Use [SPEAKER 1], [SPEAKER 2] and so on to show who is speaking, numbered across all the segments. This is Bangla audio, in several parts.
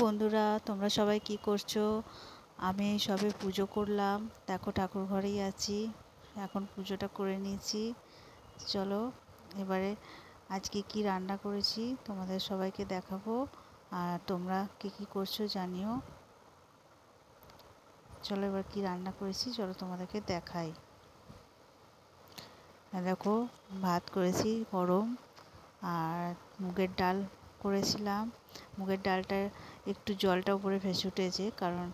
[SPEAKER 1] বন্ধুরা, তোমরা সবাই কি করছো? আমি সবে পুজো করলাম, দেখো ঠাকুর ঘরেই আছি। এখন পুজোটা করে নিয়েছি। চলো এবারে আজকে কি রান্না করেছি তোমাদের সবাইকে দেখাবো, আর তোমরা কি কি করছো জানিও। চলো এবার কি রান্না করেছি চলো তোমাদেরকে দেখাই। দেখো, ভাত করেছি গরম, আর মুগের ডাল করেছিলাম। মুগের ডালটা একটু জলটা উপরে ভেসে উঠেছে, কারণ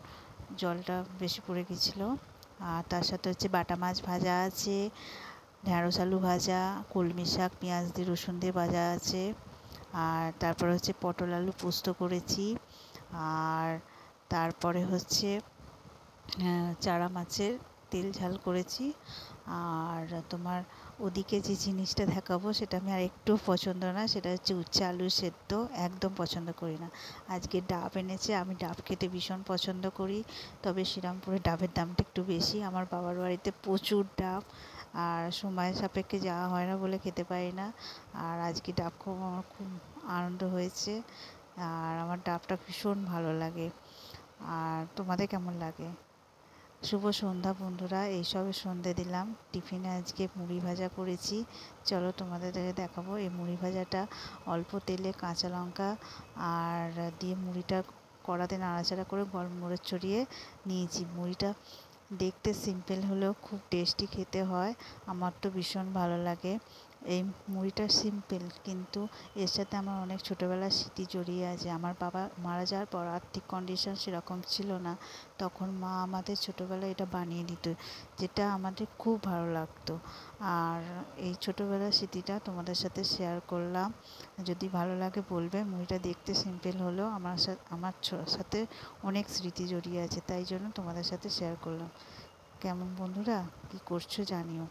[SPEAKER 1] জলটা বেশি পড়ে গেছিলো। আর তার সাথে হচ্ছে বাটা মাছ ভাজা আছে, ঢ্যাঁড়স আলু ভাজা, কলমি শাক পেঁয়াজ দিয়ে রসুন দিয়ে ভাজা আছে, আর তারপরে হচ্ছে পটল আলু পোস্ত করেছি, আর তারপরে হচ্ছে চারা মাছের তেল ঝাল করেছি। আর তোমার ওদিকে যে জিনিসটা দেখাবো সেটা আমি আর একটু পছন্দ না, সেটা হচ্ছে উচ্ছে আলু সেদ্ধ, একদম পছন্দ করি না। আজকে ডাব এনেছে, আমি ডাব খেতে ভীষণ পছন্দ করি, তবে শ্রীরামপুরে ডাবের দামটা একটু বেশি। আমার বাবার বাড়িতে প্রচুর ডাব, আর সময় সাপেক্ষে যাওয়া হয় না বলে খেতে পারি না। আর আজকে ডাব আমার খুব আনন্দ হয়েছে, আর আমার ডাবটা ভীষণ ভালো লাগে। আর তোমাদের কেমন লাগে? শুভ সন্ধ্যা বন্ধুরা, এইসবে সন্ধে দিলাম। টিফিনে আজকে মুড়ি ভাজা করেছি, চলো তোমাদের দেখাবো। এই মুড়ি ভাজাটা অল্প তেলে কাঁচা লঙ্কা আর দিয়ে মুড়িটা কড়াতে নাড়াচাড়া করে গরম মরিচ ছড়িয়ে নিয়েছি। মুড়িটা দেখতে সিম্পল হলেও খুব টেস্টি খেতে হয়, আমার তো ভীষণ ভালো লাগে। এই মুড়িটা সিম্পল, কিন্তু এর সাথে আমার অনেক ছোটোবেলার স্মৃতি জড়িয়ে আছে। আমার বাবা মারা যাওয়ার পর আর্থিক কন্ডিশন সেরকম ছিল না, তখন মা আমাদের ছোটোবেলায় এটা বানিয়ে দিত, যেটা আমাদের খুব ভালো লাগতো। আর এই ছোটোবেলার স্মৃতিটা তোমাদের সাথে শেয়ার করলাম। যদি ভালো লাগে বলবে। মুভিটা দেখতে সিম্পল হলেও আমার সাথে অনেক স্মৃতি জড়িয়ে আছে, তাই জন্য তোমাদের সাথে শেয়ার করলাম। কেমন বন্ধুরা, কি করছো জানিও।